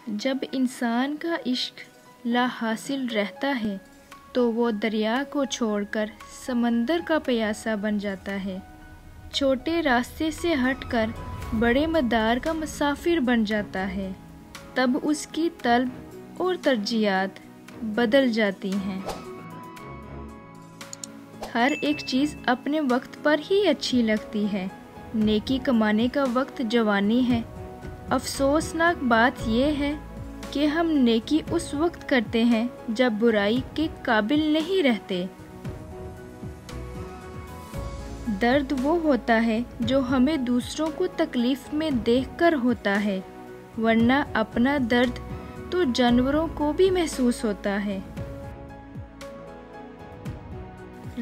جب انسان کا عشق لا حاصل رہتا ہے تو وہ دریا کو چھوڑ کر سمندر کا پیاسا بن جاتا ہے، چھوٹے راستے سے ہٹ کر بڑے مدار کا مسافر بن جاتا ہے، تب اس کی طلب اور ترجیحات بدل جاتی ہیں۔ ہر ایک چیز اپنے وقت پر ہی اچھی لگتی ہے، نیکی کمانے کا وقت جوانی ہے۔ افسوسناک بات یہ ہے کہ ہم نیکی اس وقت کرتے ہیں جب برائی کے قابل نہیں رہتے۔ درد وہ ہوتا ہے جو ہمیں دوسروں کو تکلیف میں دیکھ کر ہوتا ہے، ورنہ اپنا درد تو جانوروں کو بھی محسوس ہوتا ہے۔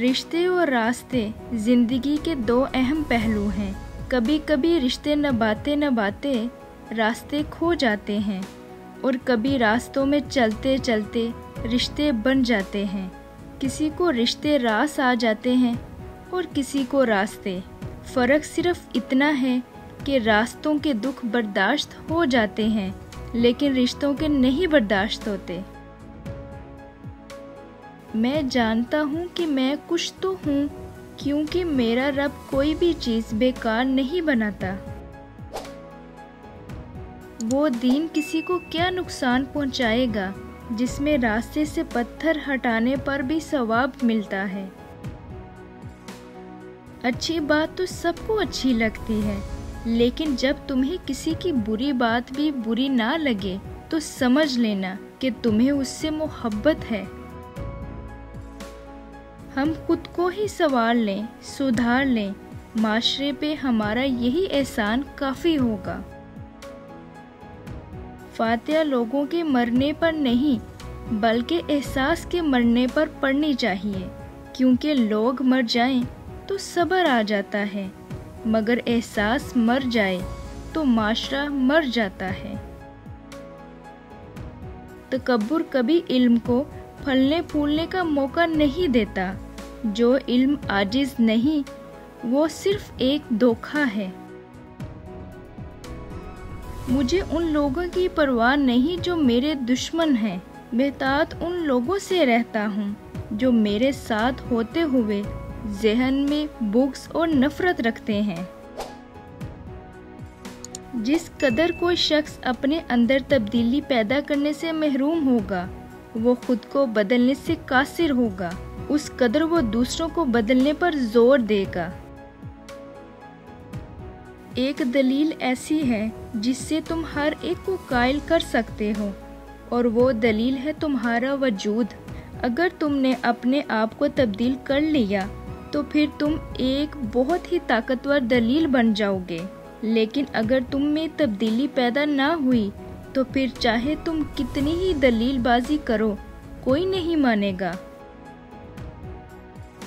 رشتے اور راستے زندگی کے دو اہم پہلو ہیں۔ کبھی کبھی رشتے نبھاتے راستے کھو جاتے ہیں، اور کبھی راستوں میں چلتے چلتے رشتے بن جاتے ہیں۔ کسی کو رشتے راس آ جاتے ہیں اور کسی کو راستے۔ فرق صرف اتنا ہے کہ راستوں کے دکھ برداشت ہو جاتے ہیں، لیکن رشتوں کے نہیں برداشت ہوتے۔ میں جانتا ہوں کہ میں کچھ تو ہوں، کیونکہ میرا رب کوئی بھی چیز بیکار نہیں بناتا۔ وہ دین کسی کو کیا نقصان پہنچائے گا جس میں راستے سے پتھر ہٹانے پر بھی ثواب ملتا ہے۔ اچھی بات تو سب کو اچھی لگتی ہے، لیکن جب تمہیں کسی کی بری بات بھی بری نہ لگے تو سمجھ لینا کہ تمہیں اس سے محبت ہے۔ ہم خود کو ہی سنوار لیں، سدھار لیں، معاشرے پہ ہمارا یہی احسان کافی ہوگا۔ فاتحہ لوگوں کے مرنے پر نہیں بلکہ احساس کے مرنے پر پڑھنی چاہیے، کیونکہ لوگ مر جائیں تو صبر آ جاتا ہے، مگر احساس مر جائے تو معاشرہ مر جاتا ہے۔ تکبر کبھی علم کو پھلنے پھولنے کا موقع نہیں دیتا۔ جو علم عاجز نہیں، وہ صرف ایک دھوکہ ہے۔ مجھے ان لوگوں کی پرواہ نہیں جو میرے دشمن ہیں، محتاط ان لوگوں سے رہتا ہوں جو میرے ساتھ ہوتے ہوئے ذہن میں بغض اور نفرت رکھتے ہیں۔ جس قدر کوئی شخص اپنے اندر تبدیلی پیدا کرنے سے محروم ہوگا، وہ خود کو بدلنے سے قاصر ہوگا، اس قدر وہ دوسروں کو بدلنے پر زور دے گا۔ ایک دلیل ایسی ہے جس سے تم ہر ایک کو قائل کر سکتے ہو، اور وہ دلیل ہے تمہارا وجود۔ اگر تم نے اپنے آپ کو تبدیل کر لیا تو پھر تم ایک بہت ہی طاقتور دلیل بن جاؤ گے، لیکن اگر تم میں تبدیلی پیدا نہ ہوئی تو پھر چاہے تم کتنی ہی دلیل بازی کرو، کوئی نہیں مانے گا۔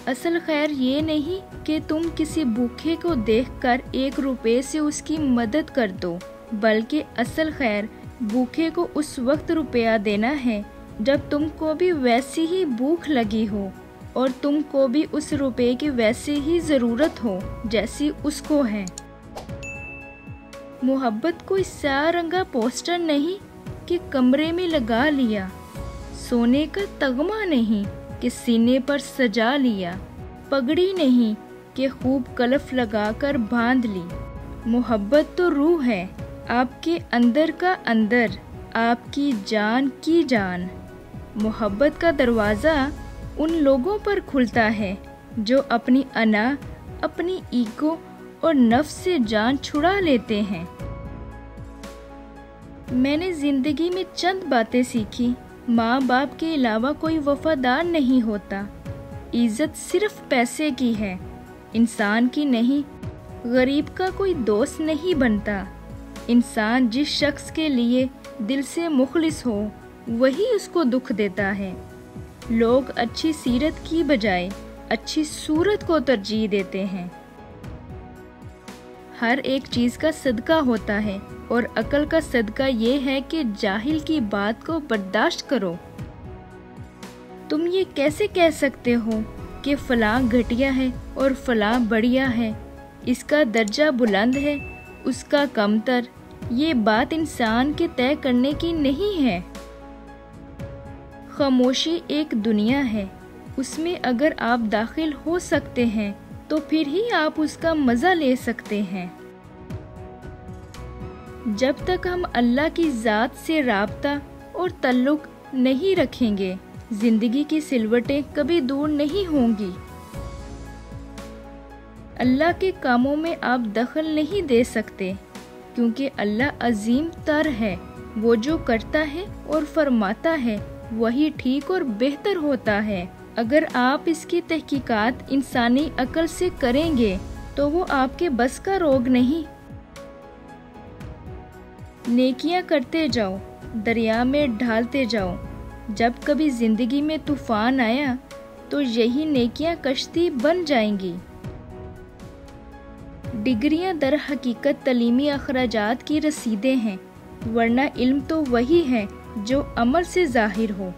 اصل خیر یہ نہیں کہ تم کسی بھوکے کو دیکھ کر 1 روپے سے اس کی مدد کر دو، بلکہ اصل خیر بھوکے کو اس وقت روپیہ دینا ہے جب تم کو بھی ویسی ہی بھوک لگی ہو اور تم کو بھی اس روپے کی ویسے ہی ضرورت ہو جیسی اس کو ہے۔ محبت کوئی سیاہ رنگا پوسٹر نہیں کہ کمرے میں لگا لیا، سونے کا تغمہ نہیں کہ سینے پر سجا لیا، پگڑی نہیں کہ خوب کلف لگا کر باندھ لی۔ محبت تو روح ہے، آپ کے اندر کا اندر، آپ کی جان کی جان۔ محبت کا دروازہ ان لوگوں پر کھلتا ہے جو اپنی انا، اپنی ایگو اور نفس سے جان چھڑا لیتے ہیں۔ میں نے زندگی میں چند باتیں سیکھی۔ ماں باپ کے علاوہ کوئی وفادار نہیں ہوتا۔ عزت صرف پیسے کی ہے، انسان کی نہیں۔ غریب کا کوئی دوست نہیں بنتا۔ انسان جس شخص کے لیے دل سے مخلص ہو وہی اس کو دکھ دیتا ہے۔ لوگ اچھی سیرت کی بجائے اچھی صورت کو ترجیح دیتے ہیں۔ ہر ایک چیز کا صدقہ ہوتا ہے، اور عقل کا صدقہ یہ ہے کہ جاہل کی بات کو برداشت کرو۔ تم یہ کیسے کہہ سکتے ہو کہ فلاں گھٹیا ہے اور فلاں بڑھیا ہے، اس کا درجہ بلند ہے، اس کا کمتر، یہ بات انسان کے طے کرنے کی نہیں ہے۔ خاموشی ایک دنیا ہے، اس میں اگر آپ داخل ہو سکتے ہیں تو پھر ہی آپ اس کا مزہ لے سکتے ہیں۔ جب تک ہم اللہ کی ذات سے رابطہ اور تعلق نہیں رکھیں گے، زندگی کی سلوٹیں کبھی دور نہیں ہوں گی۔ اللہ کے کاموں میں آپ دخل نہیں دے سکتے، کیونکہ اللہ عظیم تر ہے۔ وہ جو کرتا ہے اور فرماتا ہے وہی ٹھیک اور بہتر ہوتا ہے۔ اگر آپ اس کی تحقیقات انسانی عقل سے کریں گے تو وہ آپ کے بس کا روگ نہیں۔ نیکیاں کرتے جاؤ، دریا میں ڈھالتے جاؤ۔ جب کبھی زندگی میں طوفان آیا تو یہی نیکیاں کشتی بن جائیں گی۔ ڈگریاں در حقیقت تعلیمی اخراجات کی رسیدیں ہیں، ورنہ علم تو وہی ہے جو عمل سے ظاہر ہو۔